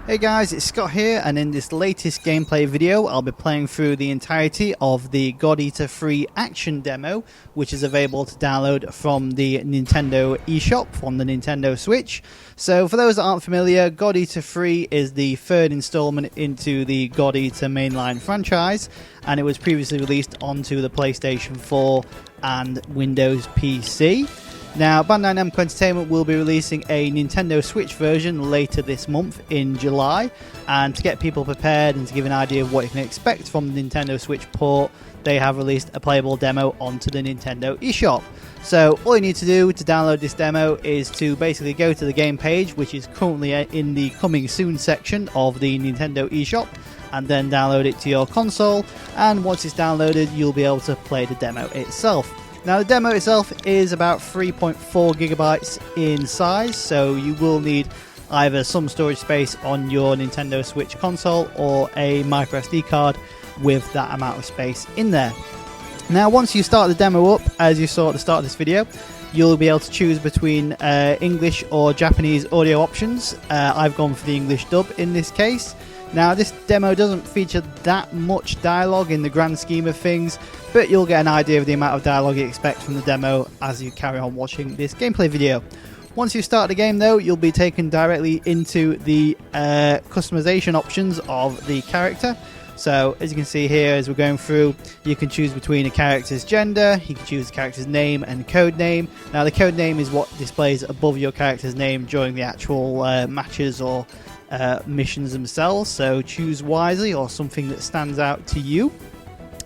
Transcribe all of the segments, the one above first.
Hey guys, it's Scott here, and in this latest gameplay video I'll be playing through the entirety of the God Eater free action demo, which is available to download from the Nintendo eShop from the Nintendo Switch. So for those that aren't familiar, God Eater free is the third installment into the God Eater mainline franchise, and it was previously released onto the PlayStation 4 and Windows PC. Now, Bandai Namco Entertainment will be releasing a Nintendo Switch version later this month in July, and to get people prepared and to give an idea of what you can expect from the Nintendo Switch port, they have released a playable demo onto the Nintendo eShop. So all you need to do to download this demo is to basically go to the game page, which is currently in the coming soon section of the Nintendo eShop, and then download it to your console, and once it's downloaded you'll be able to play the demo itself. Now, the demo itself is about 3.4 gigabytes in size, so you will need either some storage space on your Nintendo Switch console or a microSD card with that amount of space in there. Now, once you start the demo up, as you saw at the start of this video, you'll be able to choose between English or Japanese audio options. I've gone for the English dub in this case. Now, this demo doesn't feature that much dialogue in the grand scheme of things, but you'll get an idea of the amount of dialogue you expect from the demo as you carry on watching this gameplay video. Once you start the game though, you'll be taken directly into the customization options of the character. So as you can see here, as we're going through, you can choose between a character's gender, you can choose the character's name and code name. Now, the code name is what displays above your character's name during the actual matches or missions themselves, so choose wisely or something that stands out to you.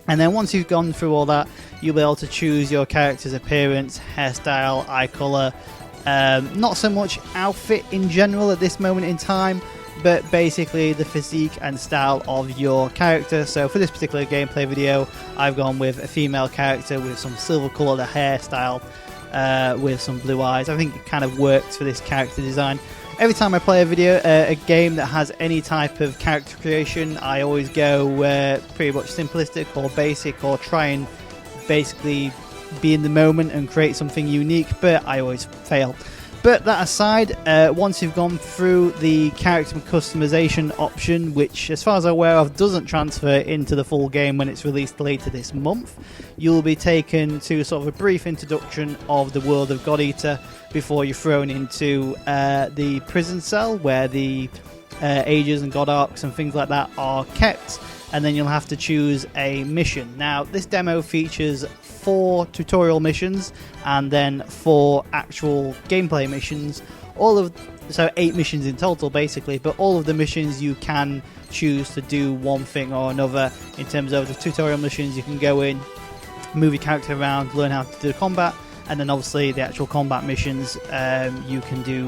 And then once you've gone through all that, you'll be able to choose your character's appearance, hairstyle, eye colour, not so much outfit in general at this moment in time, but basically the physique and style of your character. So for this particular gameplay video, I've gone with a female character with some silver coloured hairstyle, with some blue eyes. I think it kind of works for this character design. Every time I play a game that has any type of character creation, I always go pretty much simplistic or basic, or try and basically be in the moment and create something unique, but I always fail. But that aside, once you've gone through the character customization option, which as far as I'm aware of doesn't transfer into the full game when it's released later this month, you'll be taken to sort of a brief introduction of the world of God Eater before you're thrown into the prison cell where the ages and god arcs and things like that are kept, and then you'll have to choose a mission. Now, this demo features 4 tutorial missions and then 4 actual gameplay missions, so 8 missions in total basically, but all of the missions you can choose to do one thing or another. In terms of the tutorial missions, you can go in, move your character around, learn how to do combat, and then obviously the actual combat missions, you can do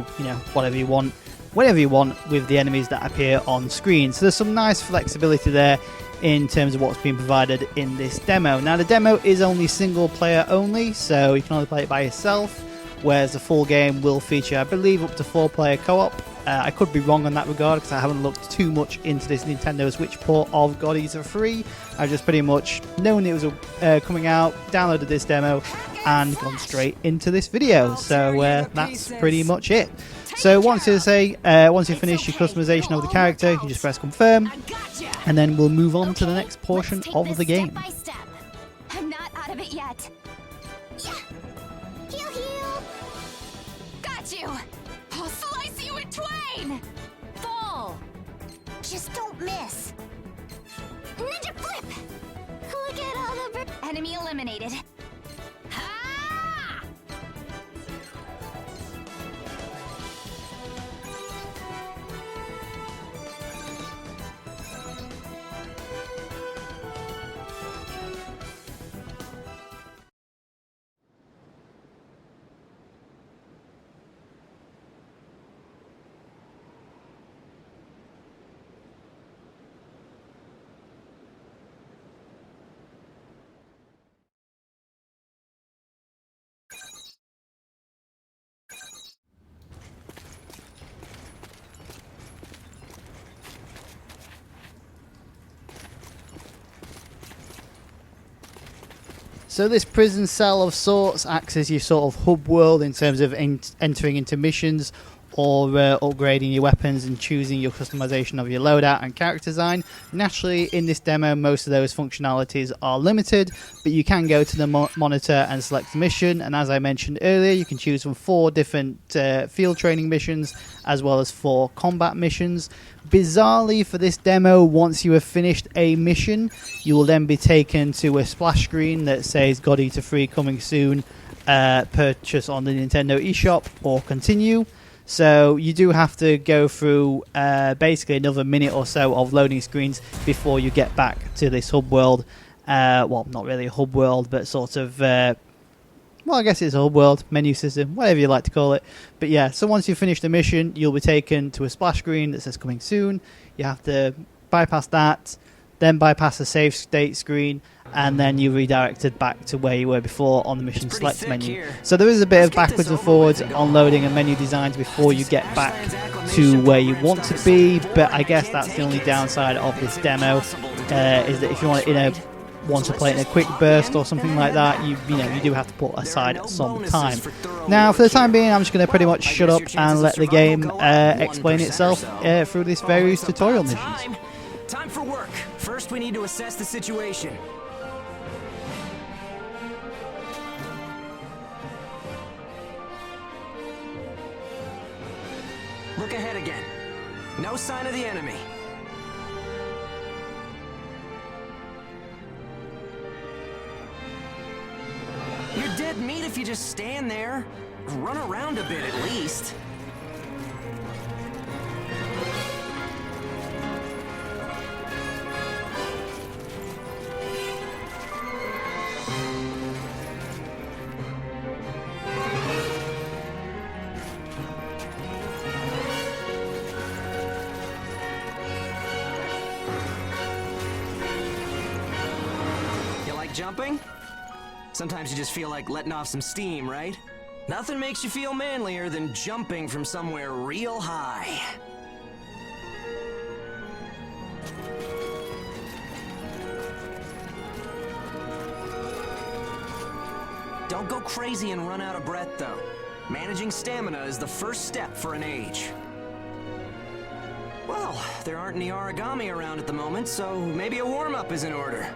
whatever you want, whenever you want, with the enemies that appear on screen. So there's some nice flexibility there in terms of what's being provided in this demo. Now, the demo is only single player only, so you can only play it by yourself, whereas the full game will feature, I believe, up to 4-player co-op. I could be wrong on that regard because I haven't looked too much into this Nintendo Switch port of God Eater 3. I've just pretty much known it was coming out, downloaded this demo, and gone straight into this video. So that's pretty much it. So once you finish your customization of the character, you can just press confirm, and then we'll move on to the next portion of the game. I'm not out of it yet. Heal, heal. Got you. I'll slice you in twain. Fall. Just don't miss. Ninja flip. Look at all the enemy eliminated. Ha! So this prison cell of sorts acts as your sort of hub world in terms of entering into missions or upgrading your weapons and choosing your customization of your loadout and character design. Naturally, in this demo, most of those functionalities are limited, but you can go to the monitor and select the mission, and as I mentioned earlier, you can choose from 4 different field training missions as well as 4 combat missions. Bizarrely, for this demo, once you have finished a mission, you will then be taken to a splash screen that says God Eater 3 coming soon, purchase on the Nintendo eShop, or continue. So you do have to go through basically another minute or so of loading screens before you get back to this hub world. Well, not really a hub world, but sort of, well, I guess it's a hub world, menu system, whatever you like to call it. But yeah, so once you finish the mission, you'll be taken to a splash screen that says coming soon. You have to bypass that, then bypass the save state screen, and then you're redirected back to where you were before on the mission select menu. Here. So there is a bit of backwards and forwards on loading and menu designs before you get back to where you want to be, but I guess that's the only downside of this demo, is that if you want to play it in a quick burst or something like that, you do have to put aside some time. Now, for the time being, I'm just going to pretty much shut up and let the game explain itself through this various tutorial missions. Time for work. First, we need to assess the situation. Look ahead again. No sign of the enemy. You're dead meat if you just stand there. Run around a bit at least. You like jumping? Sometimes you just feel like letting off some steam, right? Nothing makes you feel manlier than jumping from somewhere real high. Don't go crazy and run out of breath, though. Managing stamina is the first step for an age. Well, there aren't any origami around at the moment, so maybe a warm-up is in order.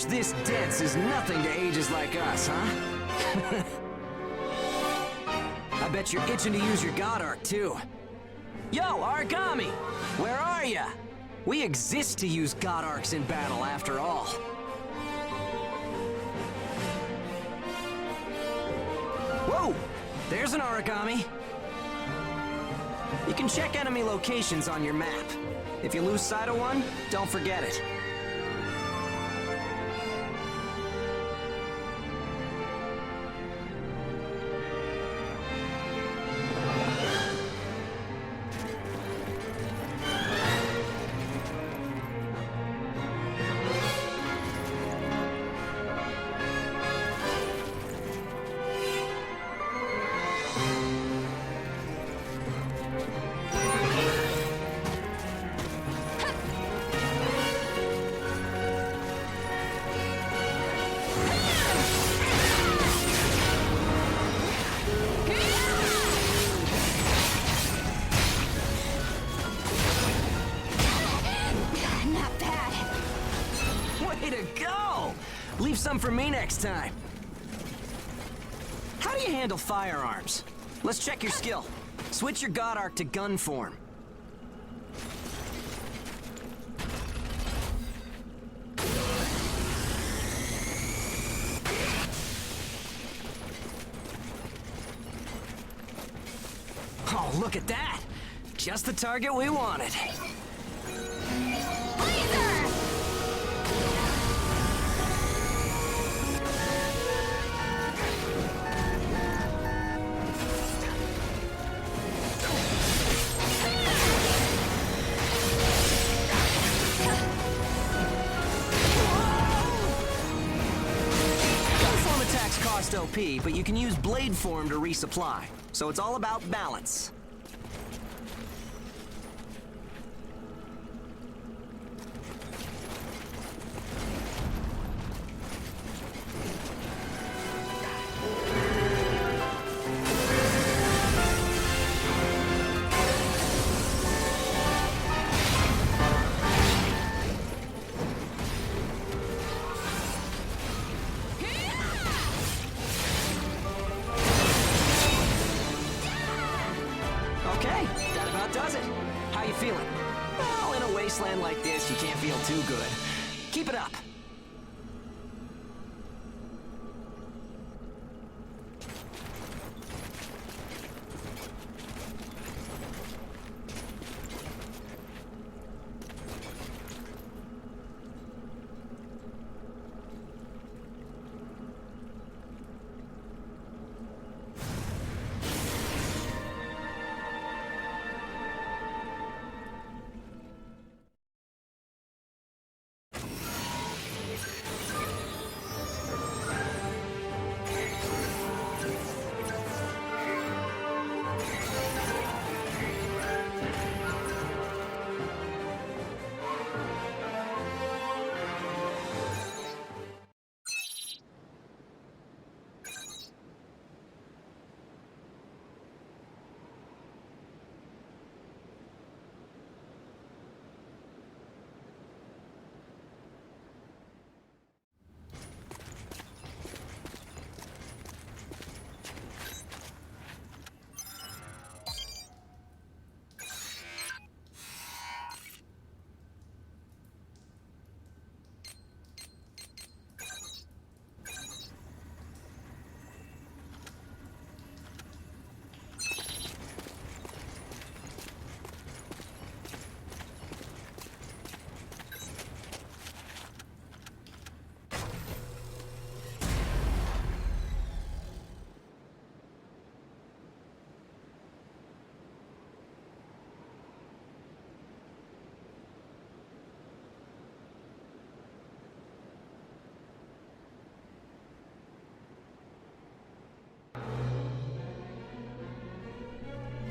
This dense is nothing to ages like us, huh? I bet you're itching to use your God Arc, too. Yo, Origami! Where are ya? We exist to use God Arcs in battle, after all. Whoa! There's an Origami! You can check enemy locations on your map. If you lose sight of one, don't forget it. Leave some for me next time. How do you handle firearms? Let's check your skill. Switch your God Arc to gun form. Oh, look at that! Just the target we wanted. Cost OP, but you can use blade form to resupply, so it's all about balance. does it. How you feeling? Well, in a wasteland like this, you can't feel too good. Keep it up.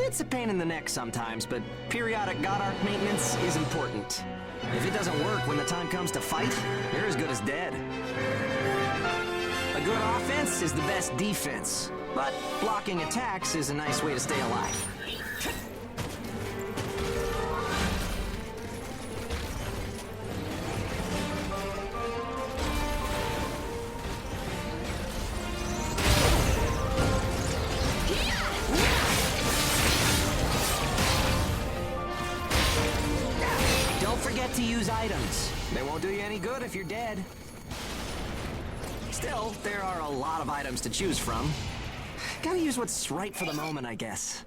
It's a pain in the neck sometimes, but periodic God Arc maintenance is important. If it doesn't work when the time comes to fight, you're as good as dead. A good offense is the best defense, but blocking attacks is a nice way to stay alive. To use items. They won't do you any good if you're dead. Still, there are a lot of items to choose from. Gotta use what's right for the moment, I guess.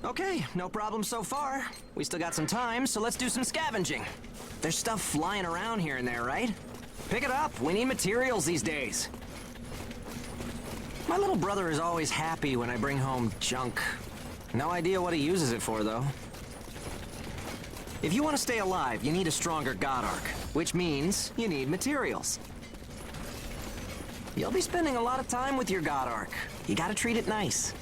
Okay, no problem so far. We still got some time, so let's do some scavenging. There's stuff flying around here and there, right? Pick it up. We need materials these days. My little brother is always happy when I bring home junk. No idea what he uses it for, though. If you want to stay alive, you need a stronger God Arc, which means you need materials. You'll be spending a lot of time with your God Arc. You gotta treat it nice.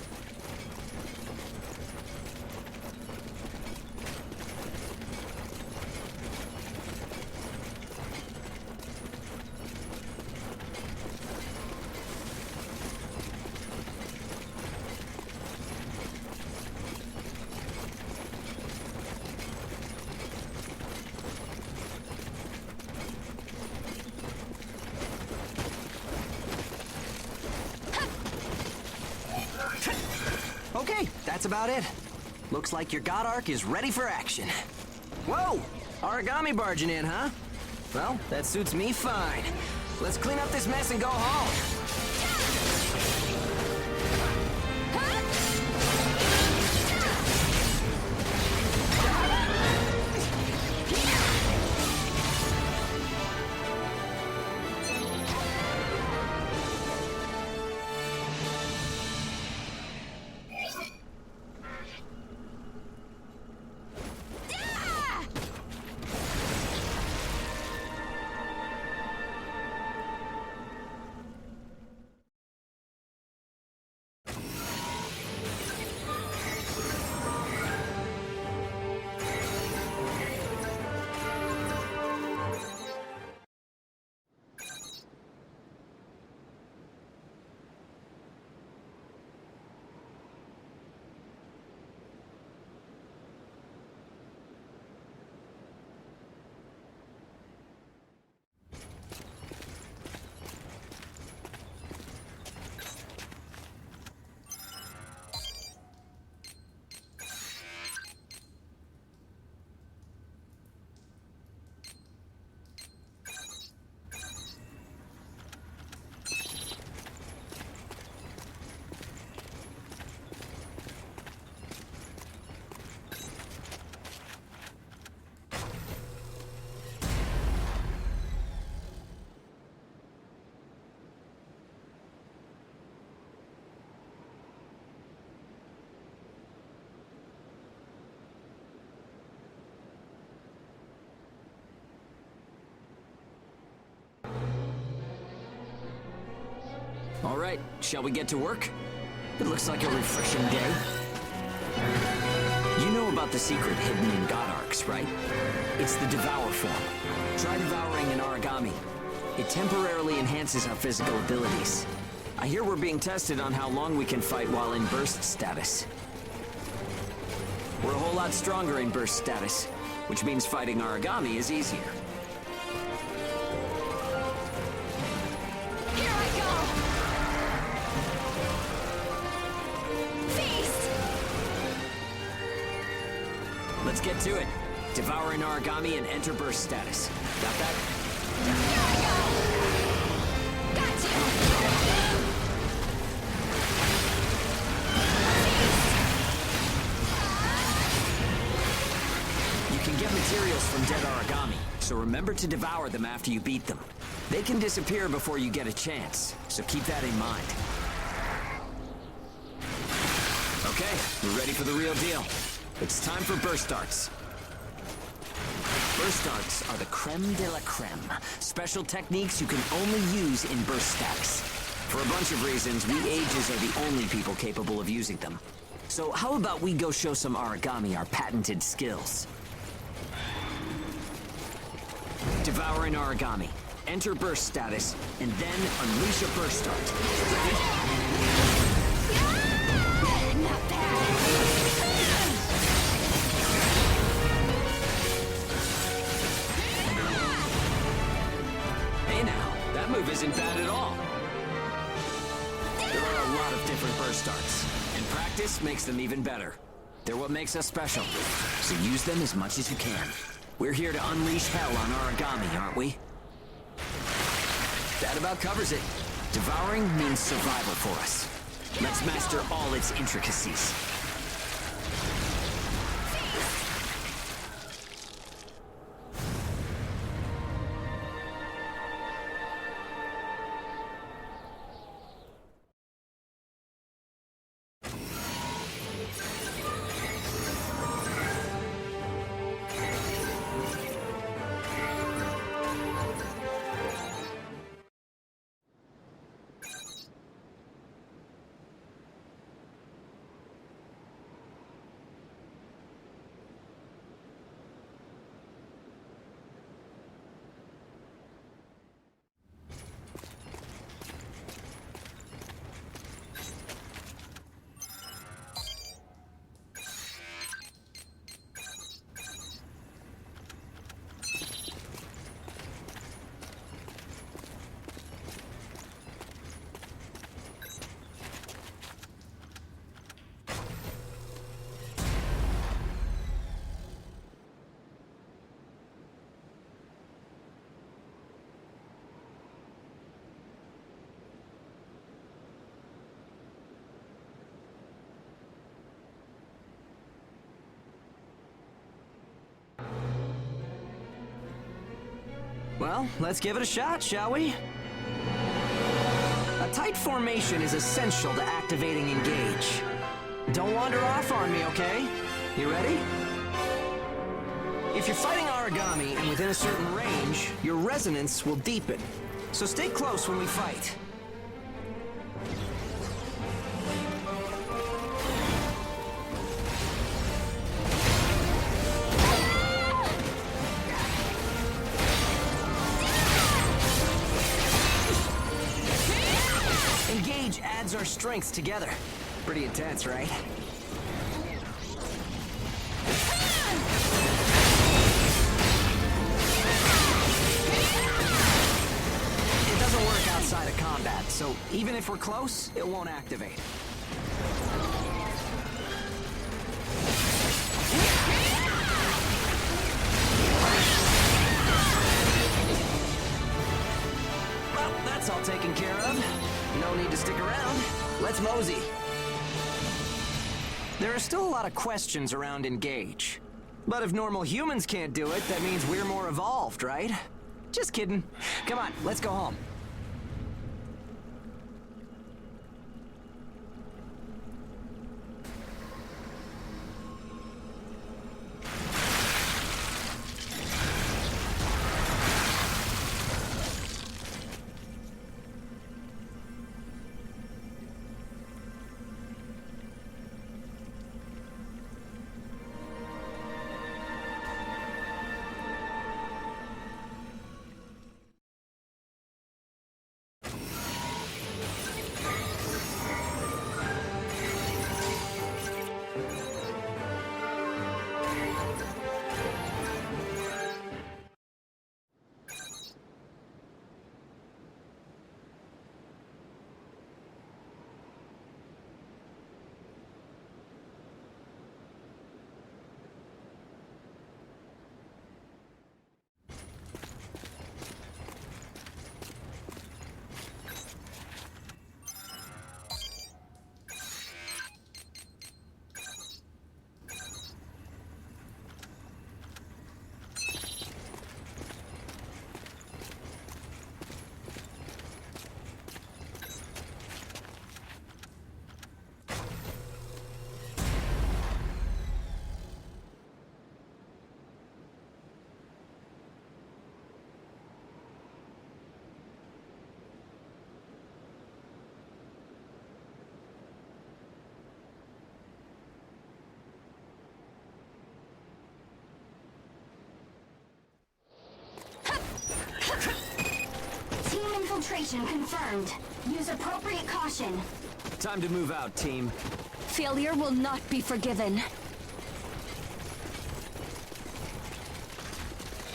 Okay, that's about it. Looks like your God Arc is ready for action. Whoa! Origami barging in, huh? Well, that suits me fine. Let's clean up this mess and go home. All right, shall we get to work? It looks like a refreshing day. You know about the secret hidden in God Arcs, right? It's the Devour form. Try devouring an origami. It temporarily enhances our physical abilities. I hear we're being tested on how long we can fight while in burst status. We're a whole lot stronger in burst status, which means fighting origami is easier. Here I go! Feast! Let's get to it. Devour an origami and enter burst status. Got that? Here I go! Got you! You can get materials from dead origami, so remember to devour them after you beat them. They can disappear before you get a chance, so keep that in mind. Okay, we're ready for the real deal. It's time for burst darts. Burst darts are the creme de la creme. Special techniques you can only use in burst status. For a bunch of reasons, we ages are the only people capable of using them. So how about we go show some origami our patented skills? Devour an origami, enter burst status, and then unleash a burst dart. Ready? Not bad! Hey now, that move isn't bad at all. There are a lot of different burst darts, and practice makes them even better. They're what makes us special, so use them as much as you can. We're here to unleash hell on origami, aren't we? That about covers it. Devouring means survival for us. Let's master all its intricacies. Well, let's give it a shot, shall we? A tight formation is essential to activating engage. Don't wander off on me, okay? You ready? If you're fighting origami and within a certain range, your resonance will deepen. So stay close when we fight. Engage adds our strengths together. Pretty intense, right? It doesn't work outside of combat, so even if we're close, it won't activate. Well, that's all taken care of. No need to stick around. Let's mosey. There are still a lot of questions around engage. But if normal humans can't do it, that means we're more evolved, right? Just kidding. Come on, let's go home. Infiltration confirmed. Use appropriate caution. Time to move out, team. Failure will not be forgiven.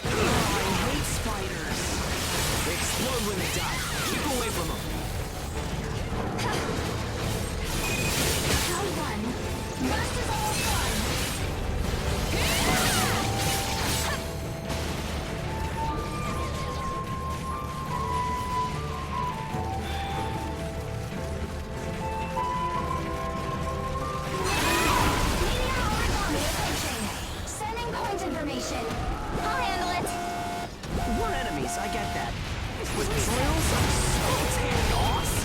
Oh, I hate spiders. They explode when they die. Keep away from them. Round one. Rust is all fun. Sending point information. I'll handle it. We're enemies, I get that. With drills, I'm so damn awesome.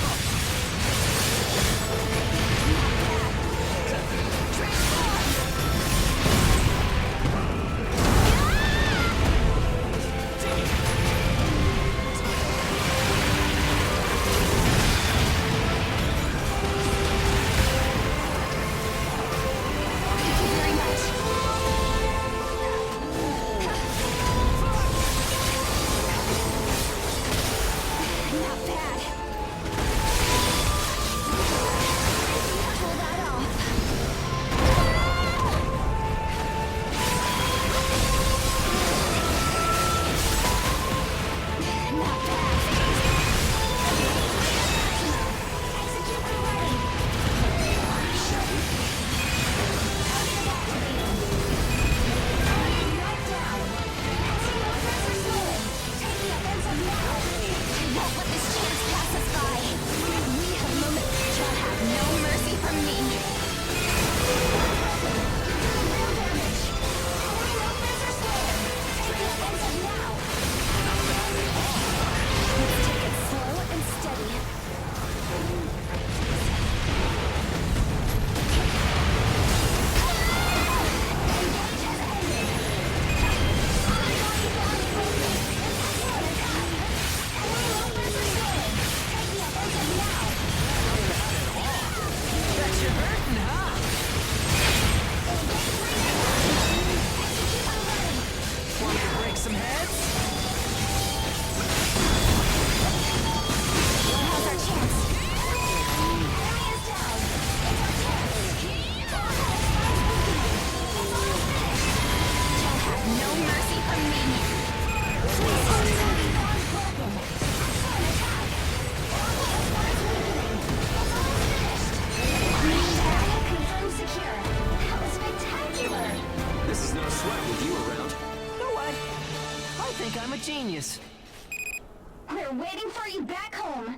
I'm a genius. We're waiting for you back home.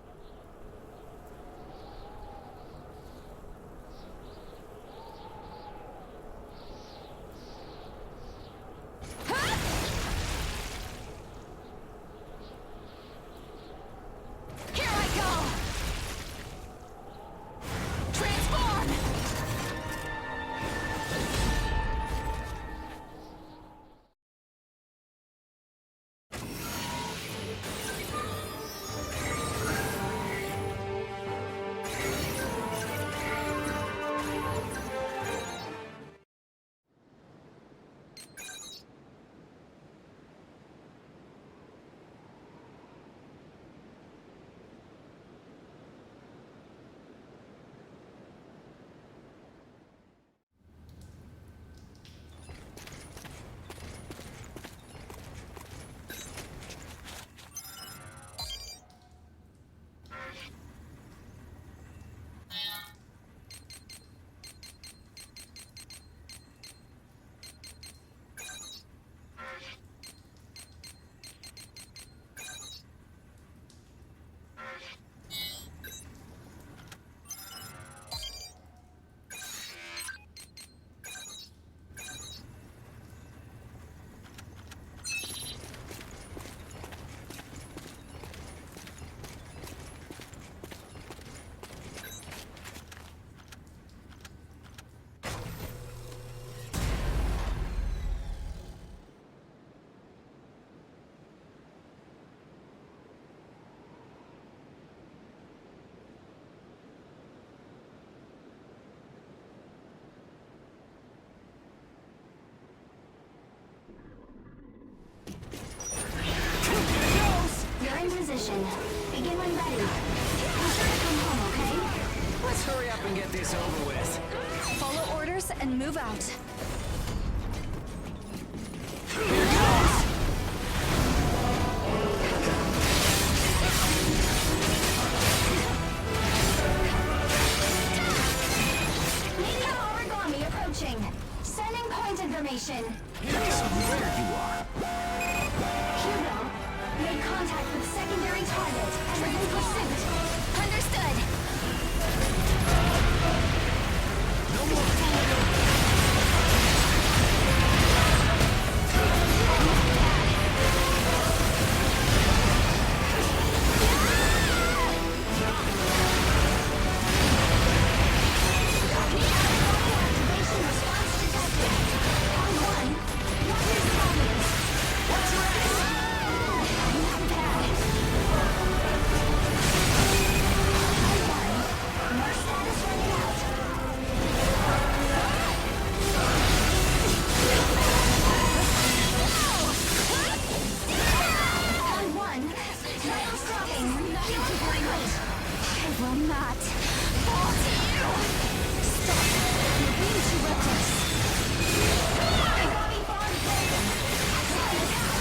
Here I go! Transform! up and get this over with. Follow orders and move out. Here goes! Medium origami approaching. Sending point information. Depends on where you are. Hugo, made contact with secondary target and is in pursuit. Understood. No more fooling. Activation response detected. On one. Roger surroundings. What's next? Not bad. On one. More status running out. On one. Vitals dropping. Healing complete. I will not fall to you. Stop. You're being too reckless. Bobby Bond broken. Excellent attack.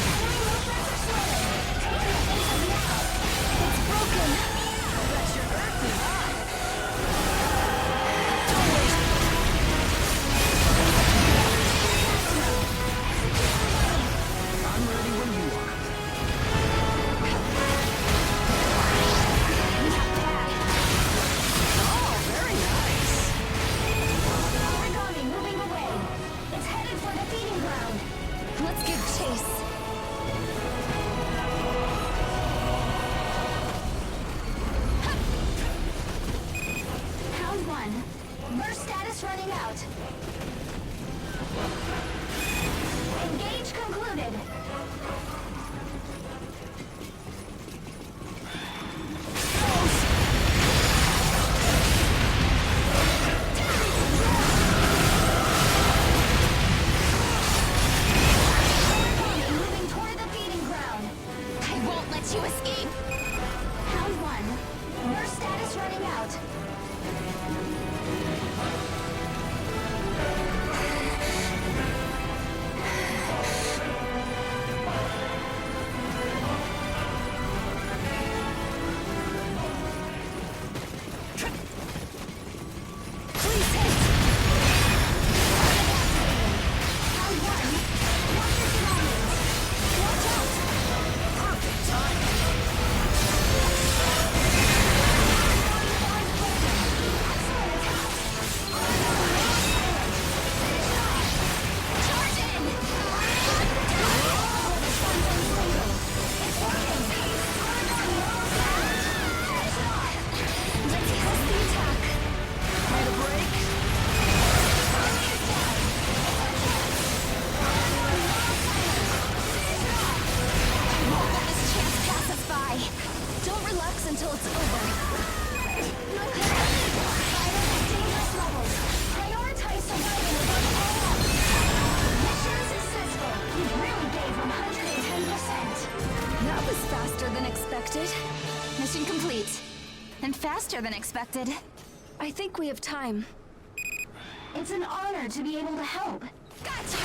Enemy movements are slowing. Take the offensive now. It's broken. That's your earthly high. I'm ready when you are. Not bad. Oh, very nice. Origami moving away. It's headed for the feeding ground. Let's give chase. Round one. Burst status running out. Engage concluded. Origami moving toward the feeding ground. I won't let you escape. Round one. Burst status running out. Please hit. Round one. Watch your surroundings. Watch out. Perfect timing. Excellent attack. Charge in. It's working. Let's test the attack. Need a break? Won't let this chance pass us by. Don't relax until it's over. Fire at dangerous levels. Prioritize survival above all else. Mission successful. You really gave 110%. That was faster than expected. Mission complete. And faster than expected. I think we have time. It's an honor to be able to help. Gotcha!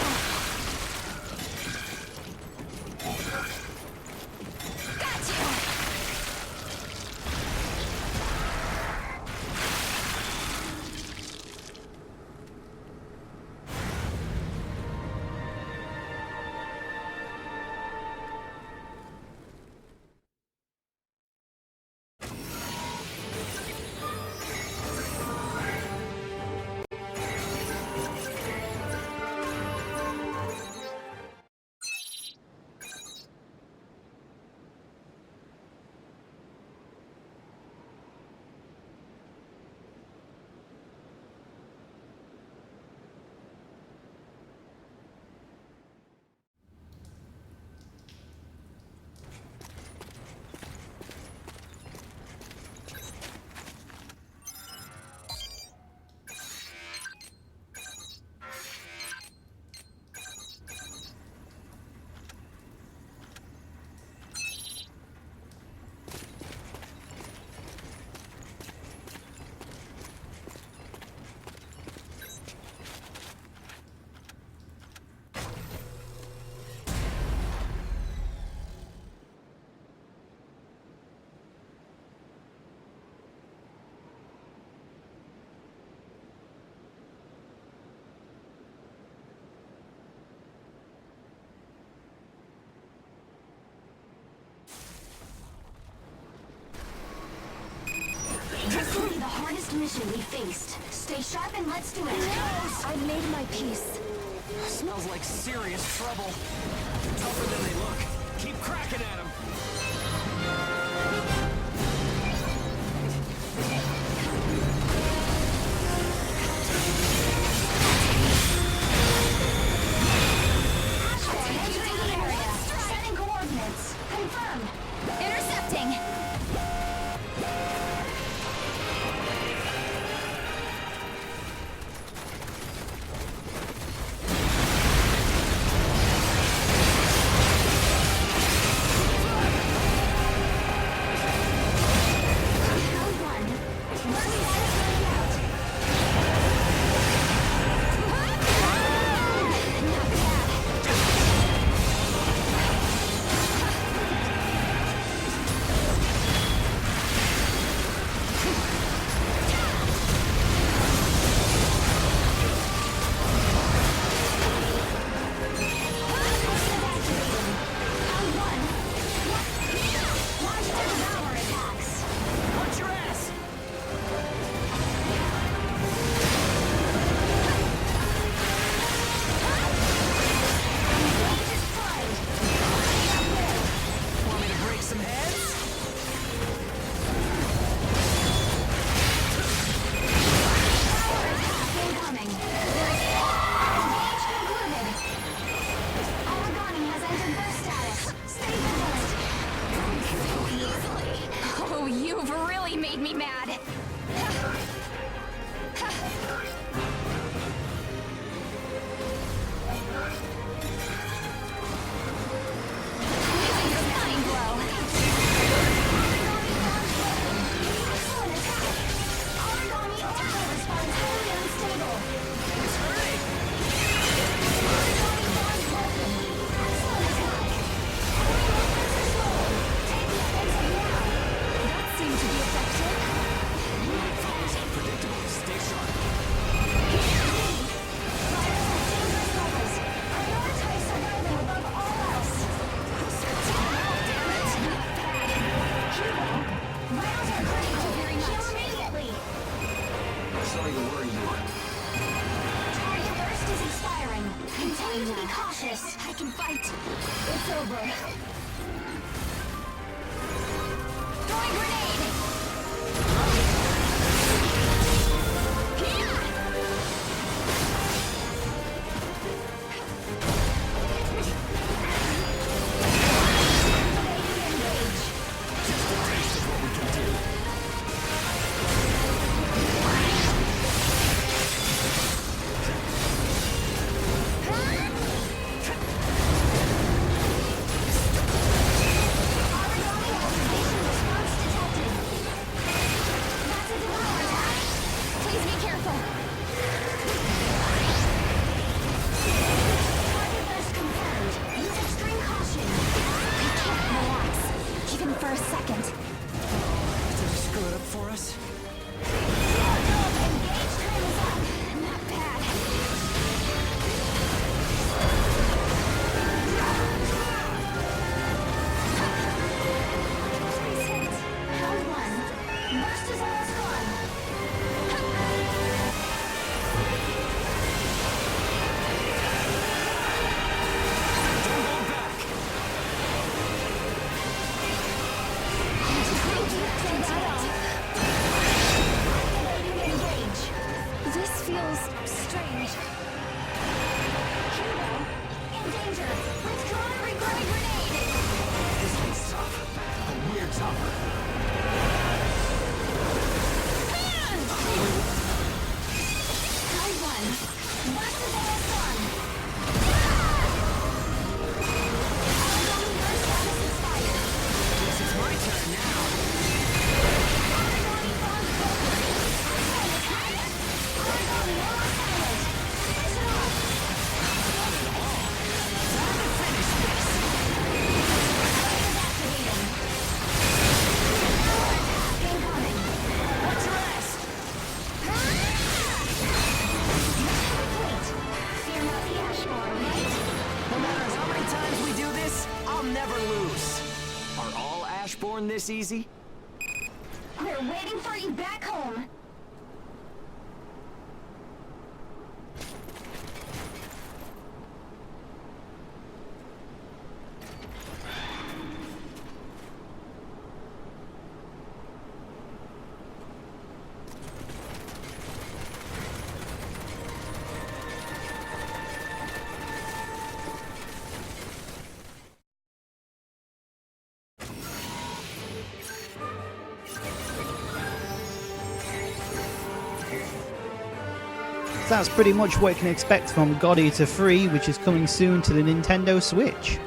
Gotcha! competition we faced. Stay sharp and let's do it. I've made my peace. Smells like serious trouble. Tougher than they look. Keep cracking at them. Setting coordinates. Confirmed. Intercepting. I can fight. It's over. Throwing grenade! This easy? We're waiting for you back home. So that's pretty much what you can expect from God Eater 3, which is coming soon to the Nintendo Switch.